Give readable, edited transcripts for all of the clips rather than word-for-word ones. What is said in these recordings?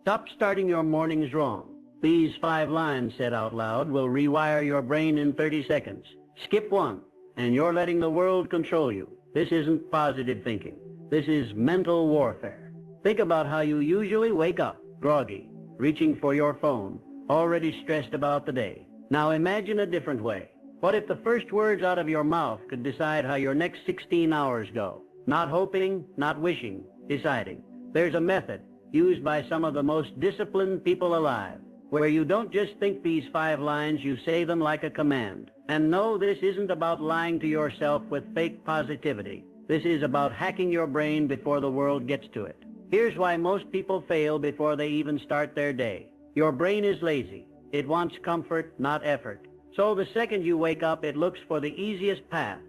Stop starting your mornings wrong. These 5 lines said out loud will rewire your brain in 30 seconds. Skip one, and you're letting the world control you. This isn't positive thinking. This is mental warfare. Think about how you usually wake up, groggy, reaching for your phone, already stressed about the day. Now imagine a different way. What if the first words out of your mouth could decide how your next 16 hours go? Not hoping, not wishing, deciding. There's a method used by some of the most disciplined people alive, where you don't just think these 5 lines, you say them like a command. And no, this isn't about lying to yourself with fake positivity. This is about hacking your brain before the world gets to it. Here's why most people fail before they even start their day. Your brain is lazy. It wants comfort, not effort. So the second you wake up, it looks for the easiest path,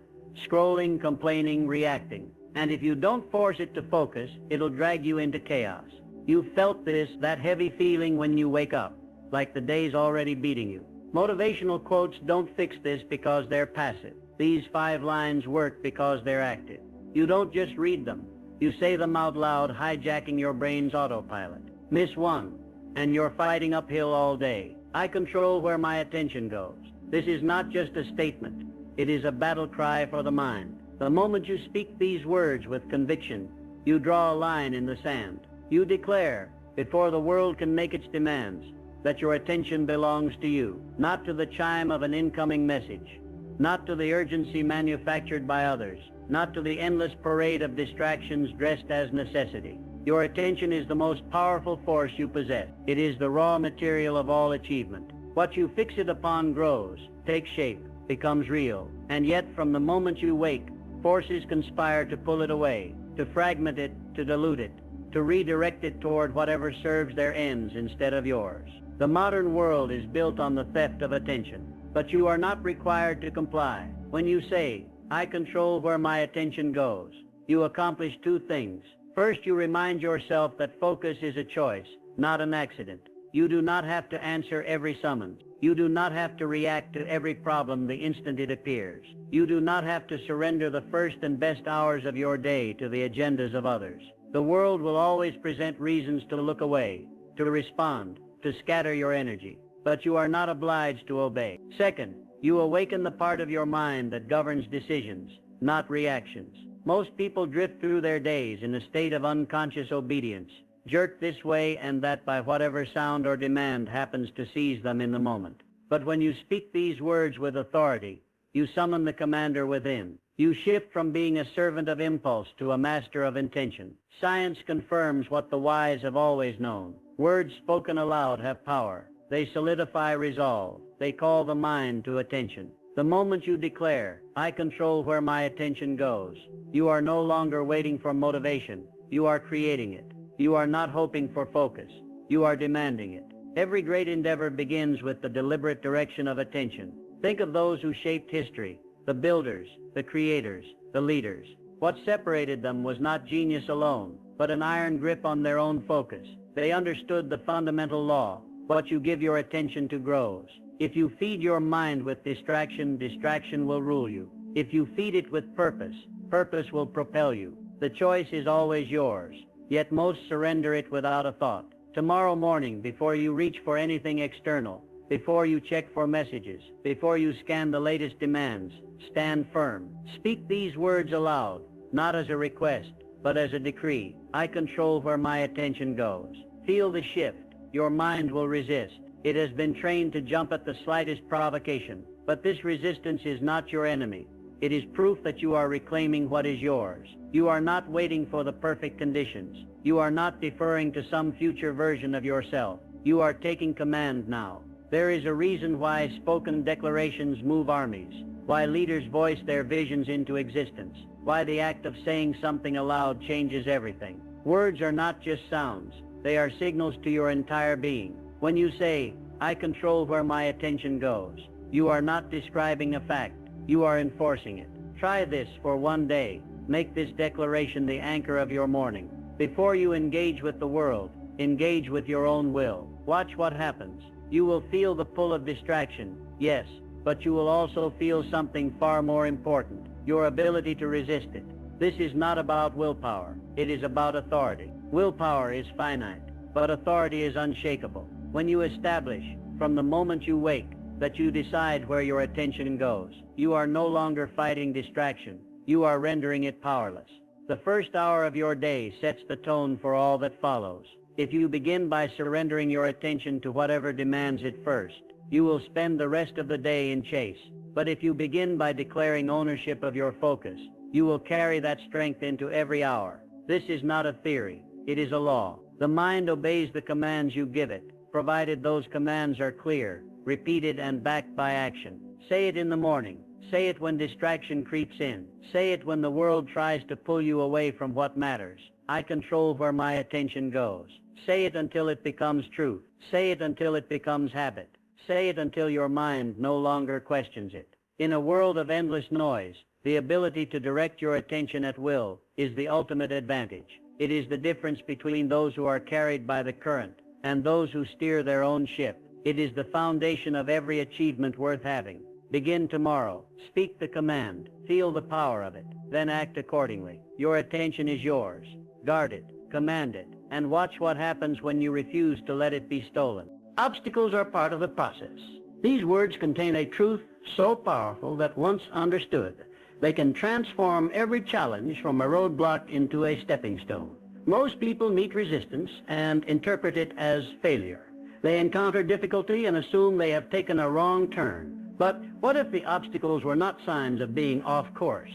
scrolling, complaining, reacting. And if you don't force it to focus, it'll drag you into chaos. You felt this, that heavy feeling when you wake up, like the day's already beating you. Motivational quotes don't fix this because they're passive. These 5 lines work because they're active. You don't just read them. You say them out loud, hijacking your brain's autopilot. Miss one, and you're fighting uphill all day. I control where my attention goes. This is not just a statement. It is a battle cry for the mind. The moment you speak these words with conviction, you draw a line in the sand. You declare, before the world can make its demands, that your attention belongs to you, not to the chime of an incoming message, not to the urgency manufactured by others, not to the endless parade of distractions dressed as necessity. Your attention is the most powerful force you possess. It is the raw material of all achievement. What you fix it upon grows, takes shape, becomes real. And yet, from the moment you wake, forces conspire to pull it away, to fragment it, to dilute it, to redirect it toward whatever serves their ends instead of yours. The modern world is built on the theft of attention, but you are not required to comply. When you say, I control where my attention goes, you accomplish 2 things. First, you remind yourself that focus is a choice, not an accident. You do not have to answer every summons. You do not have to react to every problem the instant it appears. You do not have to surrender the first and best hours of your day to the agendas of others. The world will always present reasons to look away, to respond, to scatter your energy, but you are not obliged to obey. Second, you awaken the part of your mind that governs decisions, not reactions. Most people drift through their days in a state of unconscious obedience, jerked this way and that by whatever sound or demand happens to seize them in the moment. But when you speak these words with authority, you summon the commander within. You shift from being a servant of impulse to a master of intention. Science confirms what the wise have always known. Words spoken aloud have power. They solidify resolve. They call the mind to attention. The moment you declare, I control where my attention goes, you are no longer waiting for motivation. You are creating it. You are not hoping for focus. You are demanding it. Every great endeavor begins with the deliberate direction of attention. Think of those who shaped history, the builders, the creators, the leaders. What separated them was not genius alone, but an iron grip on their own focus. They understood the fundamental law. What you give your attention to grows. If you feed your mind with distraction, distraction will rule you. If you feed it with purpose, purpose will propel you. The choice is always yours, yet most surrender it without a thought. Tomorrow morning, before you reach for anything external, before you check for messages, before you scan the latest demands, stand firm. Speak these words aloud, not as a request, but as a decree. I control where my attention goes. Feel the shift. Your mind will resist. It has been trained to jump at the slightest provocation. But this resistance is not your enemy. It is proof that you are reclaiming what is yours. You are not waiting for the perfect conditions. You are not deferring to some future version of yourself. You are taking command now. There is a reason why spoken declarations move armies, why leaders voice their visions into existence, why the act of saying something aloud changes everything. Words are not just sounds. They are signals to your entire being. When you say, I control where my attention goes, you are not describing a fact. You are enforcing it. Try this for one day. Make this declaration the anchor of your morning. Before you engage with the world, engage with your own will. Watch what happens. You will feel the pull of distraction, yes, but you will also feel something far more important, your ability to resist it. This is not about willpower. It is about authority. Willpower is finite. but authority is unshakable. When you establish, from the moment you wake, that you decide where your attention goes, you are no longer fighting distraction. You are rendering it powerless. The first hour of your day sets the tone for all that follows. If you begin by surrendering your attention to whatever demands it first, you will spend the rest of the day in chase. But if you begin by declaring ownership of your focus, you will carry that strength into every hour. This is not a theory. It is a law. The mind obeys the commands you give it, provided those commands are clear, repeated, and backed by action. Say it in the morning. Say it when distraction creeps in. Say it when the world tries to pull you away from what matters. I control where my attention goes. Say it until it becomes truth. Say it until it becomes habit. Say it until your mind no longer questions it. In a world of endless noise, the ability to direct your attention at will is the ultimate advantage. It is the difference between those who are carried by the current and those who steer their own ship. It is the foundation of every achievement worth having. Begin tomorrow. Speak the command. Feel the power of it. Then act accordingly. Your attention is yours. Guard it. Command it. And watch what happens when you refuse to let it be stolen. Obstacles are part of the process. These words contain a truth so powerful that once understood, they can transform every challenge from a roadblock into a stepping stone. Most people meet resistance and interpret it as failure. They encounter difficulty and assume they have taken a wrong turn. But what if the obstacles were not signs of being off course?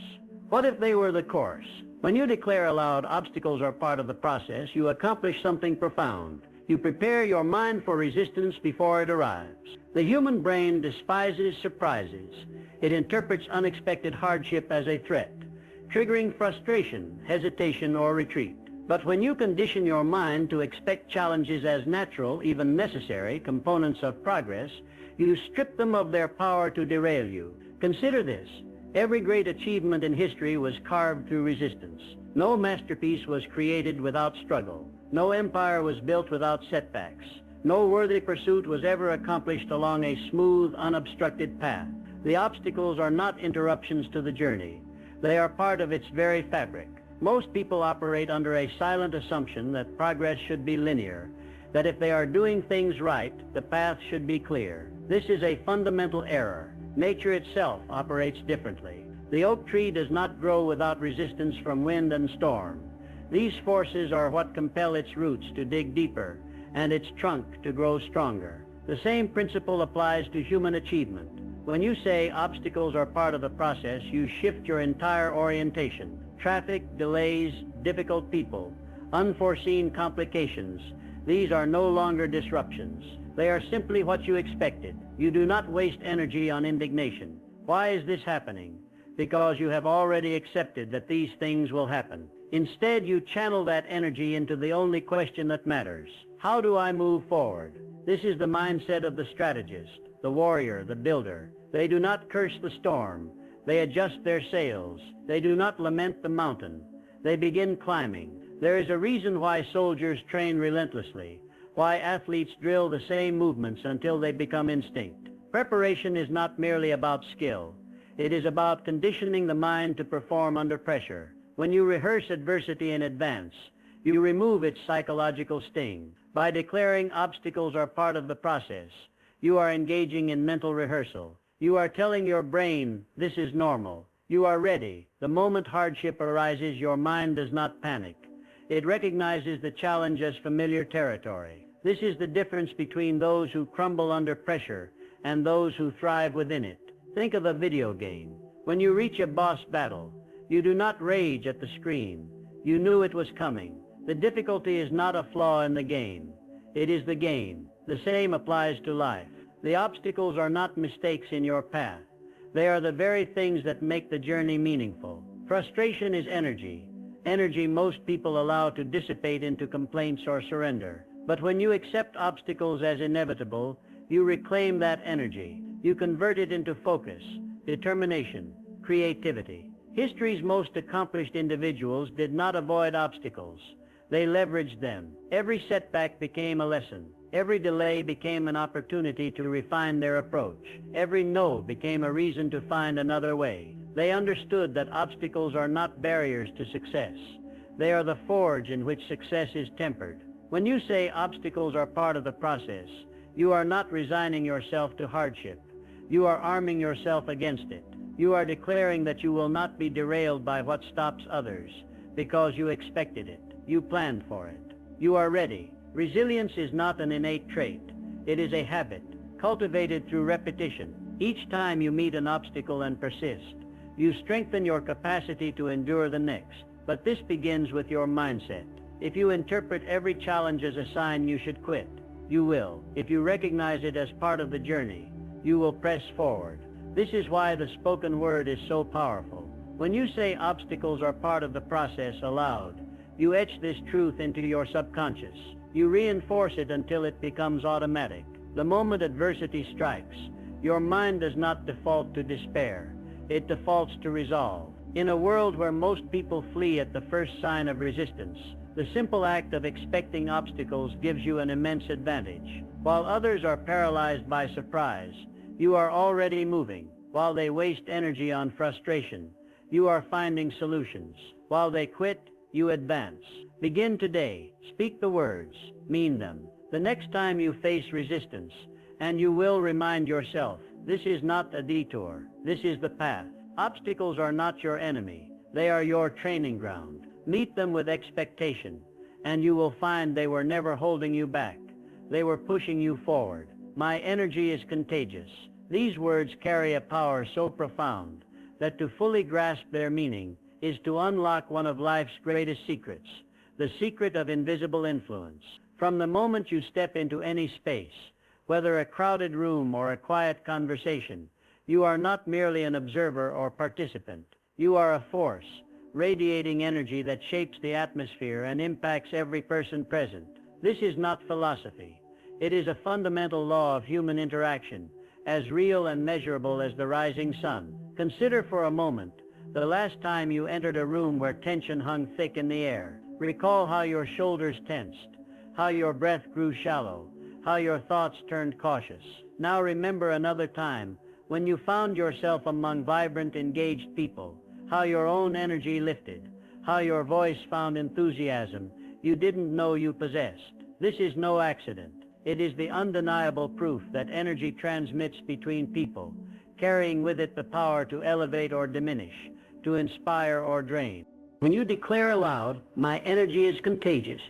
What if they were the course? When you declare aloud, obstacles are part of the process, you accomplish something profound. You prepare your mind for resistance before it arrives. The human brain despises surprises. It interprets unexpected hardship as a threat, triggering frustration, hesitation, or retreat. But when you condition your mind to expect challenges as natural, even necessary, components of progress, you strip them of their power to derail you. Consider this. Every great achievement in history was carved through resistance. No masterpiece was created without struggle. No empire was built without setbacks. No worthy pursuit was ever accomplished along a smooth, unobstructed path. The obstacles are not interruptions to the journey. They are part of its very fabric. Most people operate under a silent assumption that progress should be linear, that if they are doing things right, the path should be clear. This is a fundamental error. Nature itself operates differently. The oak tree does not grow without resistance from wind and storm. These forces are what compel its roots to dig deeper and its trunk to grow stronger. The same principle applies to human achievement. When you say obstacles are part of the process, you shift your entire orientation. Traffic, delays, difficult people, unforeseen complications. These are no longer disruptions. They are simply what you expected. You do not waste energy on indignation. Why is this happening? Because you have already accepted that these things will happen. Instead, you channel that energy into the only question that matters. How do I move forward? This is the mindset of the strategist, the warrior, the builder. They do not curse the storm. They adjust their sails. They do not lament the mountain. They begin climbing. There is a reason why soldiers train relentlessly, why athletes drill the same movements until they become instinct. Preparation is not merely about skill. It is about conditioning the mind to perform under pressure. When you rehearse adversity in advance, you remove its psychological sting. By declaring obstacles are part of the process, you are engaging in mental rehearsal. You are telling your brain, this is normal. You are ready. The moment hardship arises, your mind does not panic. It recognizes the challenge as familiar territory. This is the difference between those who crumble under pressure and those who thrive within it. Think of a video game. When you reach a boss battle, you do not rage at the screen. You knew it was coming. The difficulty is not a flaw in the game. It is the game. The same applies to life. The obstacles are not mistakes in your path. They are the very things that make the journey meaningful. Frustration is energy. Energy most people allow to dissipate into complaints or surrender. But when you accept obstacles as inevitable, you reclaim that energy. You convert it into focus, determination, creativity. History's most accomplished individuals did not avoid obstacles. They leveraged them. Every setback became a lesson. Every delay became an opportunity to refine their approach. Every no became a reason to find another way. They understood that obstacles are not barriers to success. They are the forge in which success is tempered. When you say obstacles are part of the process, you are not resigning yourself to hardship. You are arming yourself against it. You are declaring that you will not be derailed by what stops others, because you expected it. You planned for it. You are ready. Resilience is not an innate trait. It is a habit, cultivated through repetition. Each time you meet an obstacle and persist, you strengthen your capacity to endure the next. But this begins with your mindset. If you interpret every challenge as a sign you should quit, you will. If you recognize it as part of the journey, you will press forward. This is why the spoken word is so powerful. When you say obstacles are part of the process aloud, you etch this truth into your subconscious. You reinforce it until it becomes automatic. The moment adversity strikes, your mind does not default to despair. It defaults to resolve. In a world where most people flee at the first sign of resistance, the simple act of expecting obstacles gives you an immense advantage. While others are paralyzed by surprise, you are already moving. While they waste energy on frustration, you are finding solutions. While they quit, you advance. Begin today. Speak the words. Mean them. The next time you face resistance, and you will remind yourself, this is not a detour. This is the path. Obstacles are not your enemy. They are your training ground. Meet them with expectation, and you will find they were never holding you back. They were pushing you forward. My energy is contagious. These words carry a power so profound that to fully grasp their meaning is to unlock one of life's greatest secrets, the secret of invisible influence. From the moment you step into any space, whether a crowded room or a quiet conversation, you are not merely an observer or participant. You are a force, radiating energy that shapes the atmosphere and impacts every person present. This is not philosophy. It is a fundamental law of human interaction, as real and measurable as the rising sun. Consider for a moment the last time you entered a room where tension hung thick in the air. Recall how your shoulders tensed, how your breath grew shallow, how your thoughts turned cautious. Now remember another time when you found yourself among vibrant, engaged people, how your own energy lifted, how your voice found enthusiasm you didn't know you possessed. This is no accident. It is the undeniable proof that energy transmits between people, carrying with it the power to elevate or diminish, to inspire or drain. When you declare aloud, my energy is contagious,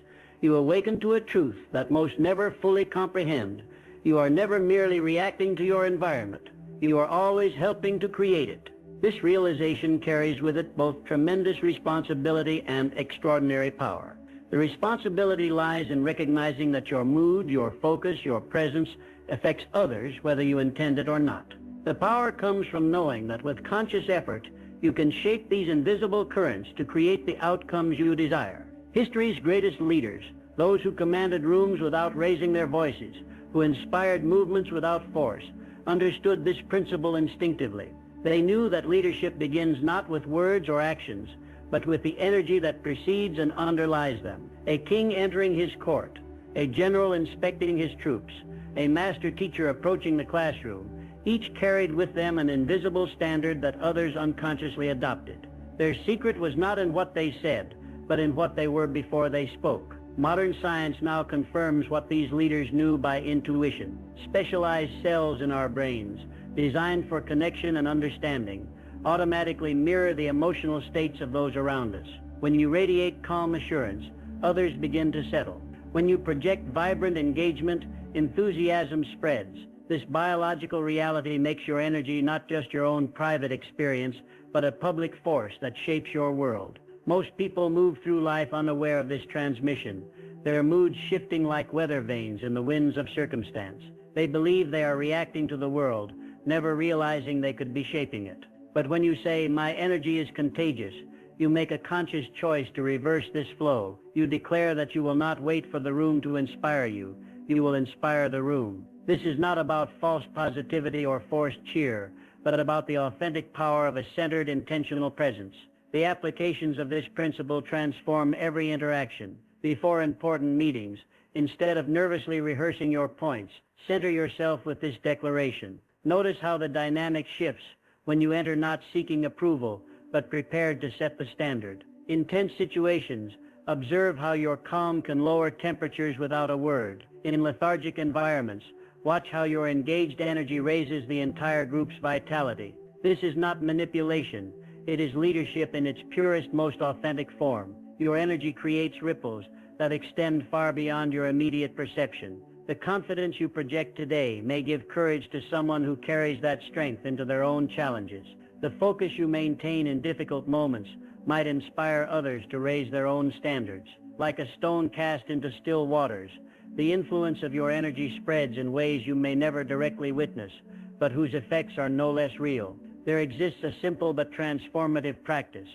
you awaken to a truth that most never fully comprehend. You are never merely reacting to your environment. You are always helping to create it. This realization carries with it both tremendous responsibility and extraordinary power. The responsibility lies in recognizing that your mood, your focus, your presence affects others whether you intend it or not. The power comes from knowing that with conscious effort, you can shape these invisible currents to create the outcomes you desire. History's greatest leaders, those who commanded rooms without raising their voices, who inspired movements without force, understood this principle instinctively. They knew that leadership begins not with words or actions, but with the energy that precedes and underlies them. A king entering his court, a general inspecting his troops, a master teacher approaching the classroom, each carried with them an invisible standard that others unconsciously adopted. Their secret was not in what they said, but in what they were before they spoke. Modern science now confirms what these leaders knew by intuition. Specialized cells in our brains, designed for connection and understanding, automatically mirror the emotional states of those around us. When you radiate calm assurance, others begin to settle. When you project vibrant engagement, enthusiasm spreads. This biological reality makes your energy not just your own private experience, but a public force that shapes your world. Most people move through life unaware of this transmission, their moods shifting like weather vanes in the winds of circumstance. They believe they are reacting to the world, never realizing they could be shaping it. But when you say, my energy is contagious, you make a conscious choice to reverse this flow. You declare that you will not wait for the room to inspire you. You will inspire the room. This is not about false positivity or forced cheer, but about the authentic power of a centered, intentional presence. The applications of this principle transform every interaction. Before important meetings, instead of nervously rehearsing your points, center yourself with this declaration. Notice how the dynamic shifts when you enter not seeking approval, but prepared to set the standard. In tense situations, Observe how your calm can lower temperatures without a word. In lethargic environments, watch how your engaged energy raises the entire group's vitality. This is not manipulation. It is leadership in its purest, most authentic form. Your energy creates ripples that extend far beyond your immediate perception. The confidence you project today may give courage to someone who carries that strength into their own challenges. The focus you maintain in difficult moments might inspire others to raise their own standards. Like a stone cast into still waters, the influence of your energy spreads in ways you may never directly witness, but whose effects are no less real. There exists a simple but transformative practice.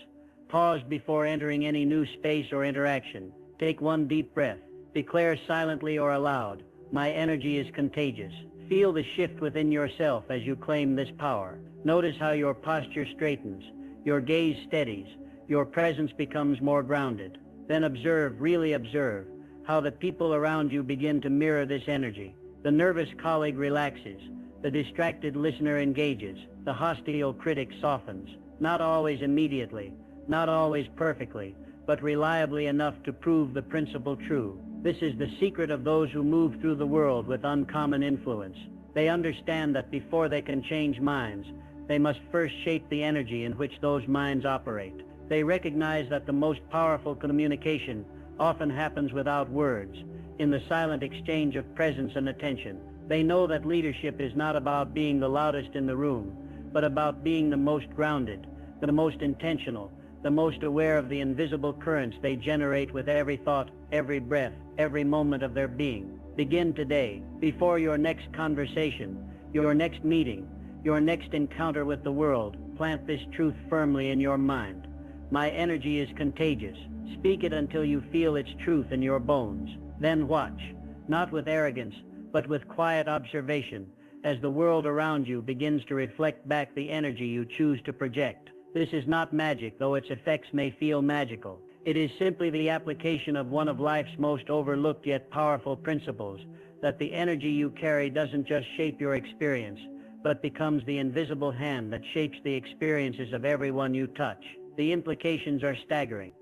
Pause before entering any new space or interaction. Take one deep breath. Declare silently or aloud, "My energy is contagious." Feel the shift within yourself as you claim this power. Notice how your posture straightens, your gaze steadies, your presence becomes more grounded. Then observe, really observe, how the people around you begin to mirror this energy. The nervous colleague relaxes, the distracted listener engages, the hostile critic softens, not always immediately, not always perfectly, but reliably enough to prove the principle true. This is the secret of those who move through the world with uncommon influence. They understand that before they can change minds, they must first shape the energy in which those minds operate. They recognize that the most powerful communication often happens without words, in the silent exchange of presence and attention. They know that leadership is not about being the loudest in the room, but about being the most grounded, the most intentional, the most aware of the invisible currents they generate with every thought, every breath, every moment of their being. Begin today, before your next conversation, your next meeting, your next encounter with the world. Plant this truth firmly in your mind. My energy is contagious. Speak it until you feel its truth in your bones. Then watch, not with arrogance, but with quiet observation, as the world around you begins to reflect back the energy you choose to project. This is not magic, though its effects may feel magical. It is simply the application of one of life's most overlooked yet powerful principles, that the energy you carry doesn't just shape your experience, but becomes the invisible hand that shapes the experiences of everyone you touch. The implications are staggering.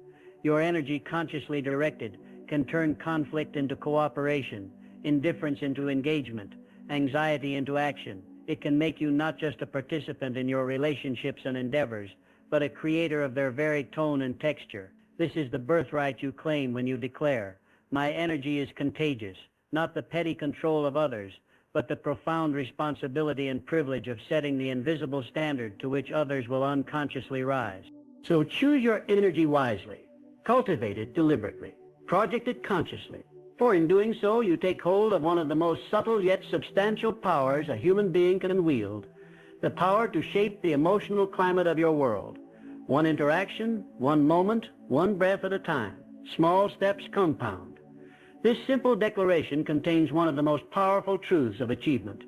Your energy, consciously directed, can turn conflict into cooperation, indifference into engagement, anxiety into action. It can make you not just a participant in your relationships and endeavors, but a creator of their very tone and texture. This is the birthright you claim when you declare, "My energy is contagious," not the petty control of others, but the profound responsibility and privilege of setting the invisible standard to which others will unconsciously rise. So choose your energy wisely. Cultivate it deliberately. Project it consciously. For in doing so, you take hold of one of the most subtle yet substantial powers a human being can wield, the power to shape the emotional climate of your world. One interaction, one moment, one breath at a time. Small steps compound. This simple declaration contains one of the most powerful truths of achievement,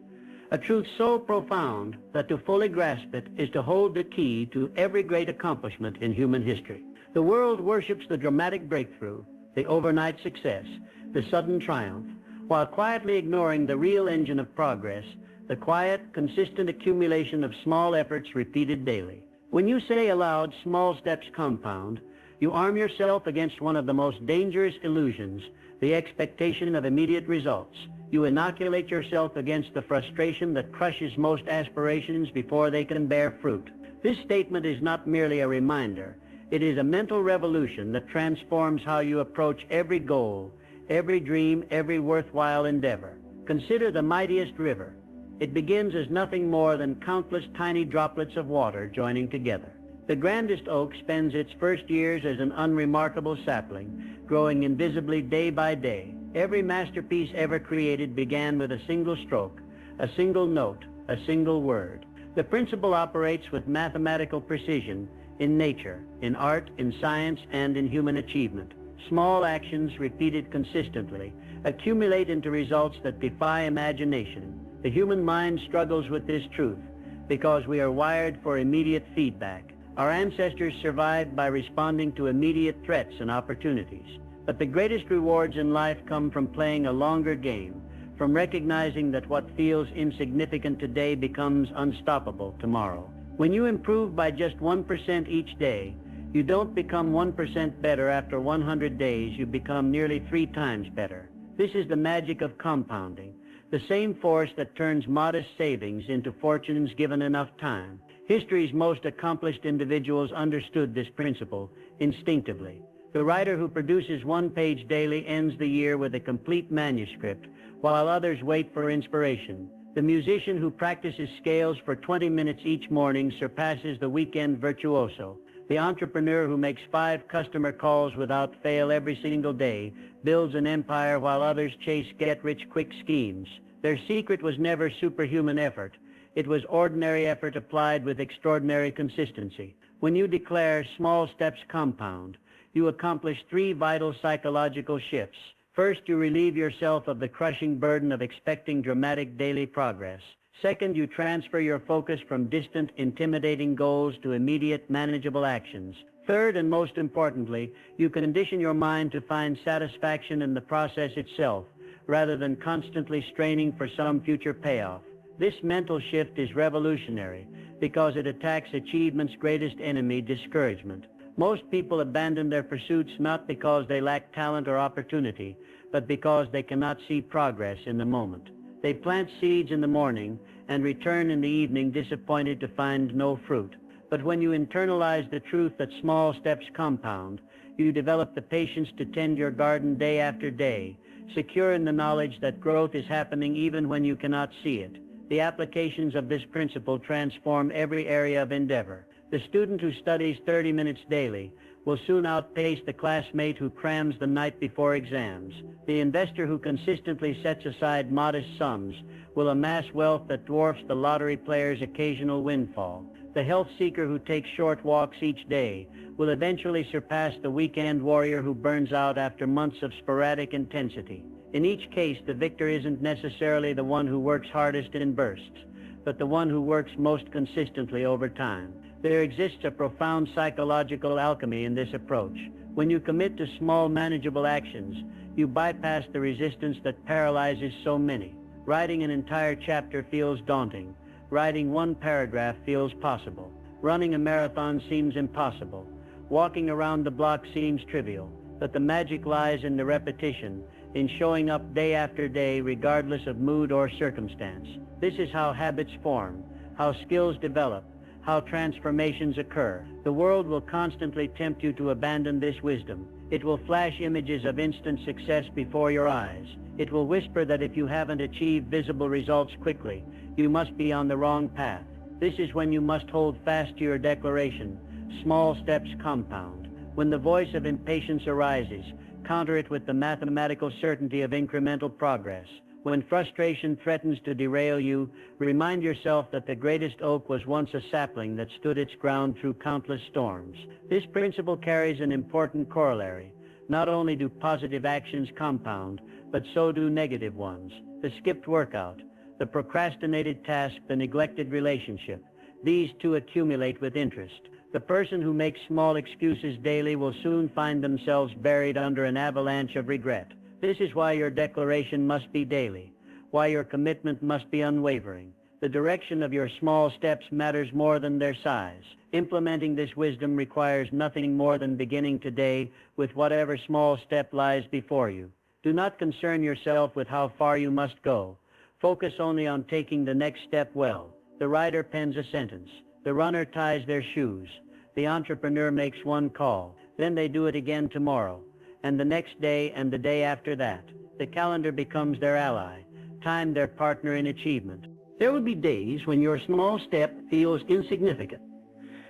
a truth so profound that to fully grasp it is to hold the key to every great accomplishment in human history. The world worships the dramatic breakthrough, the overnight success, the sudden triumph, while quietly ignoring the real engine of progress, the quiet, consistent accumulation of small efforts repeated daily. When you say aloud, "Small steps compound," you arm yourself against one of the most dangerous illusions, the expectation of immediate results. You inoculate yourself against the frustration that crushes most aspirations before they can bear fruit. This statement is not merely a reminder. It is a mental revolution that transforms how you approach every goal, every dream, every worthwhile endeavor. Consider the mightiest river. It begins as nothing more than countless tiny droplets of water joining together. The grandest oak spends its first years as an unremarkable sapling, growing invisibly day by day. Every masterpiece ever created began with a single stroke, a single note, a single word. The principle operates with mathematical precision in nature, in art, in science, and in human achievement. Small actions repeated consistently accumulate into results that defy imagination. The human mind struggles with this truth because we are wired for immediate feedback. Our ancestors survived by responding to immediate threats and opportunities. But the greatest rewards in life come from playing a longer game, from recognizing that what feels insignificant today becomes unstoppable tomorrow. When you improve by just 1% each day, You don't become 1% better after 100 days, you become nearly 3 times better. This is the magic of compounding, the same force that turns modest savings into fortunes given enough time. History's most accomplished individuals understood this principle instinctively. The writer who produces 1 page daily ends the year with a complete manuscript, while others wait for inspiration. The musician who practices scales for 20 minutes each morning surpasses the weekend virtuoso. The entrepreneur who makes 5 customer calls without fail every single day builds an empire while others chase get-rich-quick schemes. Their secret was never superhuman effort. It was ordinary effort applied with extraordinary consistency. When you declare small steps compound, you accomplish 3 vital psychological shifts. First, you relieve yourself of the crushing burden of expecting dramatic daily progress. Second, you transfer your focus from distant, intimidating goals to immediate, manageable actions. Third, and most importantly, you condition your mind to find satisfaction in the process itself, rather than constantly straining for some future payoff. This mental shift is revolutionary because it attacks achievement's greatest enemy, discouragement. Most people abandon their pursuits not because they lack talent or opportunity, but because they cannot see progress in the moment. They plant seeds in the morning and return in the evening disappointed to find no fruit. But when you internalize the truth that small steps compound, you develop the patience to tend your garden day after day, secure in the knowledge that growth is happening even when you cannot see it. The applications of this principle transform every area of endeavor. The student who studies 30 minutes daily will soon outpace the classmate who crams the night before exams. The investor who consistently sets aside modest sums will amass wealth that dwarfs the lottery player's occasional windfall. The health seeker who takes short walks each day will eventually surpass the weekend warrior who burns out after months of sporadic intensity. In each case, the victor isn't necessarily the one who works hardest in bursts, but the one who works most consistently over time. There exists a profound psychological alchemy in this approach. When you commit to small, manageable actions, you bypass the resistance that paralyzes so many. Writing an entire chapter feels daunting. Writing 1 paragraph feels possible. Running a marathon seems impossible. Walking around the block seems trivial. But the magic lies in the repetition, in showing up day after day regardless of mood or circumstance. This is how habits form, how skills develop, how transformations occur. The world will constantly tempt you to abandon this wisdom. It will flash images of instant success before your eyes. It will whisper that if you haven't achieved visible results quickly, you must be on the wrong path. This is when you must hold fast to your declaration. Small steps compound. When the voice of impatience arises, counter it with the mathematical certainty of incremental progress. When frustration threatens to derail you, remind yourself that the greatest oak was once a sapling that stood its ground through countless storms. This principle carries an important corollary. Not only do positive actions compound, but so do negative ones. The skipped workout, the procrastinated task, the neglected relationship. These too accumulate with interest. The person who makes small excuses daily will soon find themselves buried under an avalanche of regret. This is why your declaration must be daily, why your commitment must be unwavering. The direction of your small steps matters more than their size. Implementing this wisdom requires nothing more than beginning today with whatever small step lies before you. Do not concern yourself with how far you must go. Focus only on taking the next step well. The writer pens a sentence. The runner ties their shoes. The entrepreneur makes 1 call. Then they do it again tomorrow, and the next day, and the day after that. The calendar becomes their ally, time their partner in achievement. There will be days when your small step feels insignificant.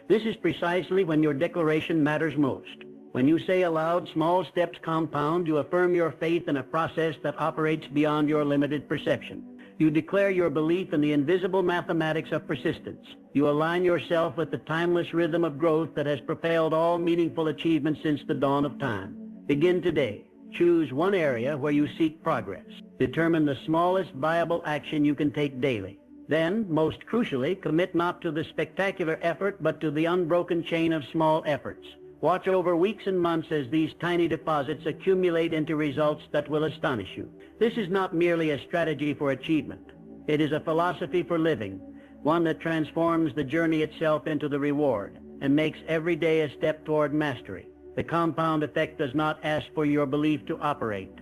This is precisely when your declaration matters most. When you say aloud, small steps compound, you affirm your faith in a process that operates beyond your limited perception. You declare your belief in the invisible mathematics of persistence. You align yourself with the timeless rhythm of growth that has propelled all meaningful achievements since the dawn of time. Begin today. Choose 1 area where you seek progress. Determine the smallest viable action you can take daily. Then, most crucially, commit not to the spectacular effort, but to the unbroken chain of small efforts. Watch over weeks and months as these tiny deposits accumulate into results that will astonish you. This is not merely a strategy for achievement. It is a philosophy for living, one that transforms the journey itself into the reward. and makes every day a step toward mastery. The compound effect does not ask for your belief to operate.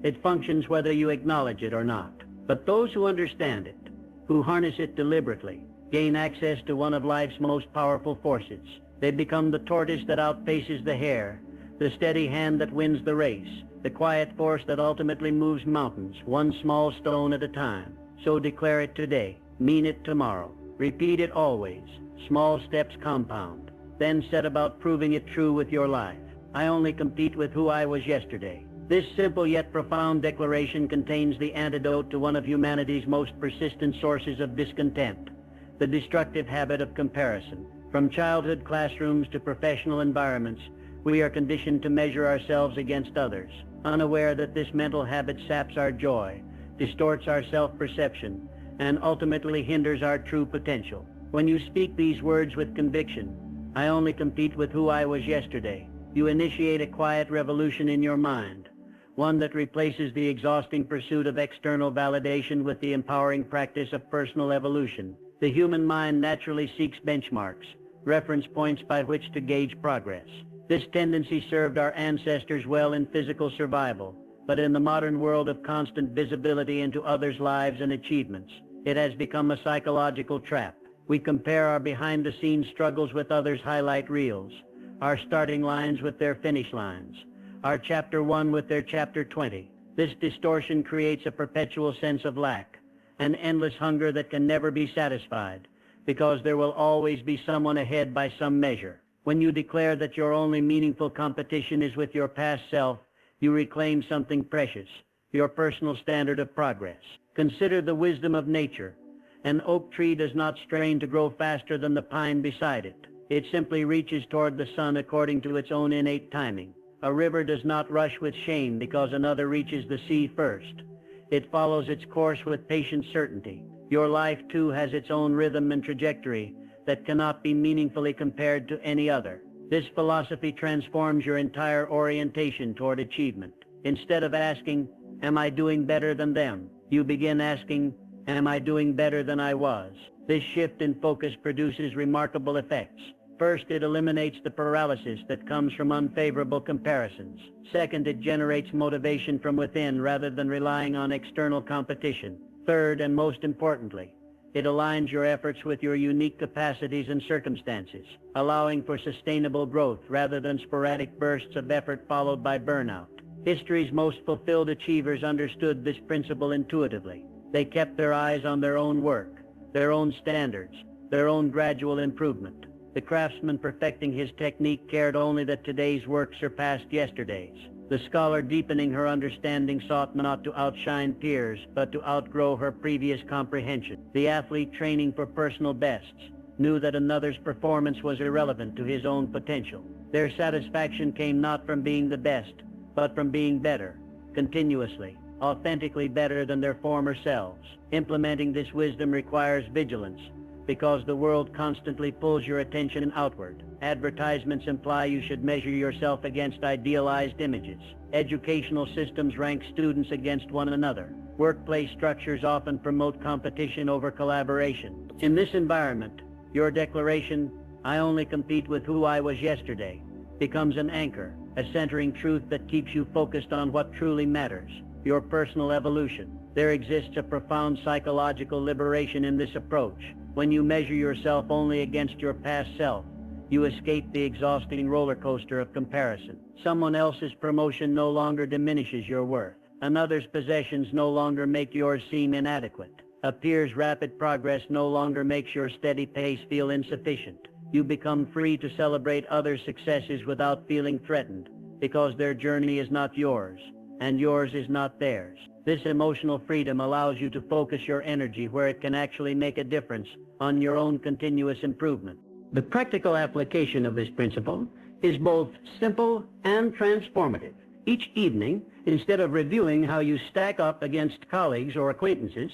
It functions whether you acknowledge it or not. But those who understand it, who harness it deliberately, gain access to one of life's most powerful forces. They become the tortoise that outpaces the hare, the steady hand that wins the race, the quiet force that ultimately moves mountains, one small stone at a time. So declare it today, mean it tomorrow, repeat it always. Small steps compound. Then set about proving it true with your life. I only compete with who I was yesterday. This simple yet profound declaration contains the antidote to one of humanity's most persistent sources of discontent, the destructive habit of comparison. From childhood classrooms to professional environments, we are conditioned to measure ourselves against others, unaware that this mental habit saps our joy, distorts our self-perception, and ultimately hinders our true potential. When you speak these words with conviction, I only compete with who I was yesterday, you initiate a quiet revolution in your mind, one that replaces the exhausting pursuit of external validation with the empowering practice of personal evolution. The human mind naturally seeks benchmarks, reference points by which to gauge progress. This tendency served our ancestors well in physical survival, but in the modern world of constant visibility into others' lives and achievements, it has become a psychological trap. We compare our behind-the-scenes struggles with others' highlight reels, our starting lines with their finish lines, our chapter 1 with their chapter 20. This distortion creates a perpetual sense of lack, an endless hunger that can never be satisfied, because there will always be someone ahead by some measure. When you declare that your only meaningful competition is with your past self, you reclaim something precious, your personal standard of progress. Consider the wisdom of nature. An oak tree does not strain to grow faster than the pine beside it. It simply reaches toward the sun according to its own innate timing. A river does not rush with shame because another reaches the sea first. It follows its course with patient certainty. Your life, too, has its own rhythm and trajectory that cannot be meaningfully compared to any other. This philosophy transforms your entire orientation toward achievement. Instead of asking, "Am I doing better than them?" you begin asking, "Am I doing better than I was?" This shift in focus produces remarkable effects. First, it eliminates the paralysis that comes from unfavorable comparisons. Second, it generates motivation from within rather than relying on external competition. Third, and most importantly, it aligns your efforts with your unique capacities and circumstances, allowing for sustainable growth rather than sporadic bursts of effort followed by burnout. History's most fulfilled achievers understood this principle intuitively. They kept their eyes on their own work, their own standards, their own gradual improvement. The craftsman perfecting his technique cared only that today's work surpassed yesterday's. The scholar deepening her understanding sought not to outshine peers, but to outgrow her previous comprehension. The athlete training for personal bests knew that another's performance was irrelevant to his own potential. Their satisfaction came not from being the best, but from being better, continuously, authentically better than their former selves. Implementing this wisdom requires vigilance, because the world constantly pulls your attention outward. Advertisements imply you should measure yourself against idealized images. Educational systems rank students against one another. Workplace structures often promote competition over collaboration. In this environment, your declaration, "I only compete with who I was yesterday," becomes an anchor, a centering truth that keeps you focused on what truly matters, your personal evolution. There exists a profound psychological liberation in this approach. When you measure yourself only against your past self, you escape the exhausting roller coaster of comparison. Someone else's promotion no longer diminishes your worth. Another's possessions no longer make yours seem inadequate. A peer's rapid progress no longer makes your steady pace feel insufficient. You become free to celebrate others' successes without feeling threatened, because their journey is not yours, and yours is not theirs. This emotional freedom allows you to focus your energy where it can actually make a difference, on your own continuous improvement. The practical application of this principle is both simple and transformative. Each evening, instead of reviewing how you stack up against colleagues or acquaintances,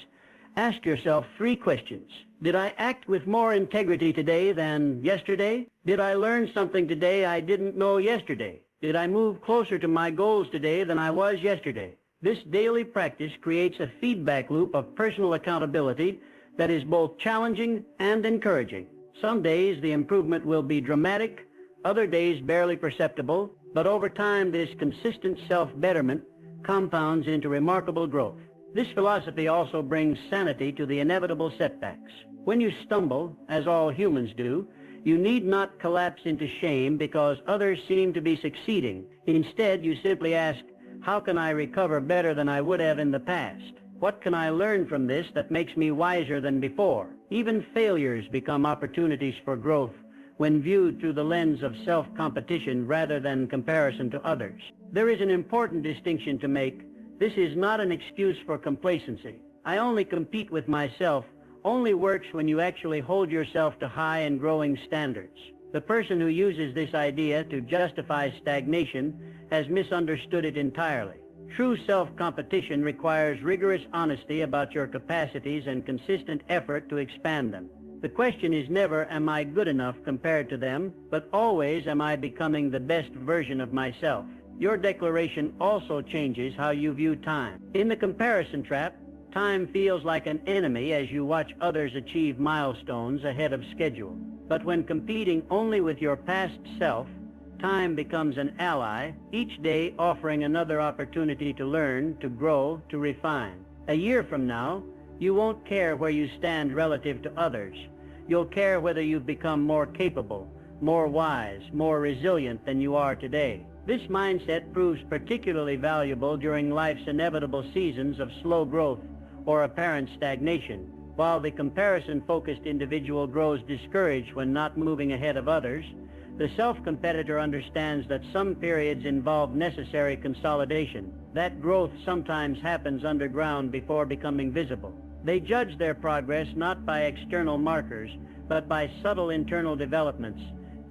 ask yourself 3 questions. Did I act with more integrity today than yesterday? Did I learn something today I didn't know yesterday? Did I move closer to my goals today than I was yesterday? This daily practice creates a feedback loop of personal accountability that is both challenging and encouraging. Some days the improvement will be dramatic, other days barely perceptible, but over time this consistent self-betterment compounds into remarkable growth. This philosophy also brings sanity to the inevitable setbacks. When you stumble, as all humans do, you need not collapse into shame because others seem to be succeeding. Instead, you simply ask, how can I recover better than I would have in the past? What can I learn from this that makes me wiser than before? Even failures become opportunities for growth when viewed through the lens of self-competition rather than comparison to others. There is an important distinction to make. This is not an excuse for complacency. I only compete with myself only works when you actually hold yourself to high and growing standards. The person who uses this idea to justify stagnation has misunderstood it entirely. True self-competition requires rigorous honesty about your capacities and consistent effort to expand them. The question is never, am I good enough compared to them, but always, am I becoming the best version of myself? Your declaration also changes how you view time. In the comparison trap, time feels like an enemy as you watch others achieve milestones ahead of schedule. But when competing only with your past self, time becomes an ally, each day offering another opportunity to learn, to grow, to refine. A year from now, you won't care where you stand relative to others. You'll care whether you've become more capable, more wise, more resilient than you are today. This mindset proves particularly valuable during life's inevitable seasons of slow growth or apparent stagnation. While the comparison-focused individual grows discouraged when not moving ahead of others, the self-competitor understands that some periods involve necessary consolidation. That growth sometimes happens underground before becoming visible. They judge their progress not by external markers, but by subtle internal developments,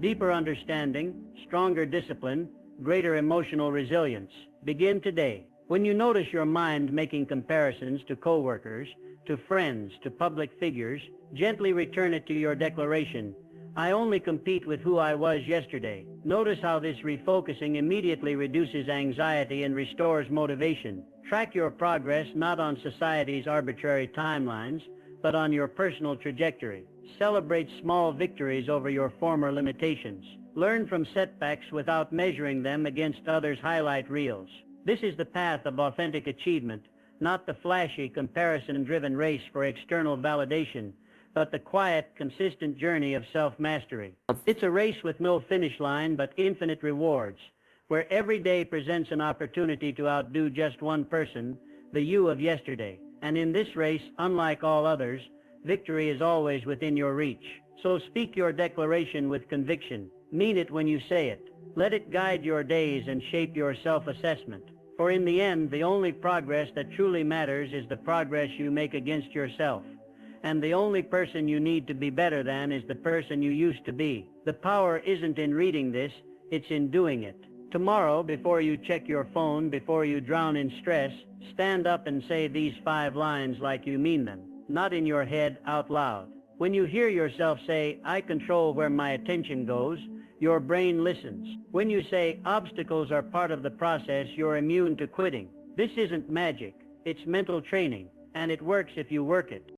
deeper understanding, stronger discipline, greater emotional resilience. Begin today. When you notice your mind making comparisons to coworkers, to friends, to public figures, gently return it to your declaration. I only compete with who I was yesterday. Notice how this refocusing immediately reduces anxiety and restores motivation. Track your progress not on society's arbitrary timelines, but on your personal trajectory. Celebrate small victories over your former limitations. Learn from setbacks without measuring them against others' highlight reels. This is the path of authentic achievement, not the flashy, comparison-driven race for external validation, but the quiet, consistent journey of self-mastery. It's a race with no finish line but infinite rewards, where every day presents an opportunity to outdo just one person, the you of yesterday. And in this race, unlike all others, victory is always within your reach. So speak your declaration with conviction. Mean it when you say it. Let it guide your days and shape your self-assessment. For in the end, the only progress that truly matters is the progress you make against yourself. And the only person you need to be better than is the person you used to be. The power isn't in reading this, it's in doing it. Tomorrow, before you check your phone, before you drown in stress, stand up and say these 5 lines like you mean them, not in your head, out loud. When you hear yourself say, I control where my attention goes, your brain listens. When you say obstacles are part of the process, you're immune to quitting. This isn't magic, it's mental training, and it works if you work it.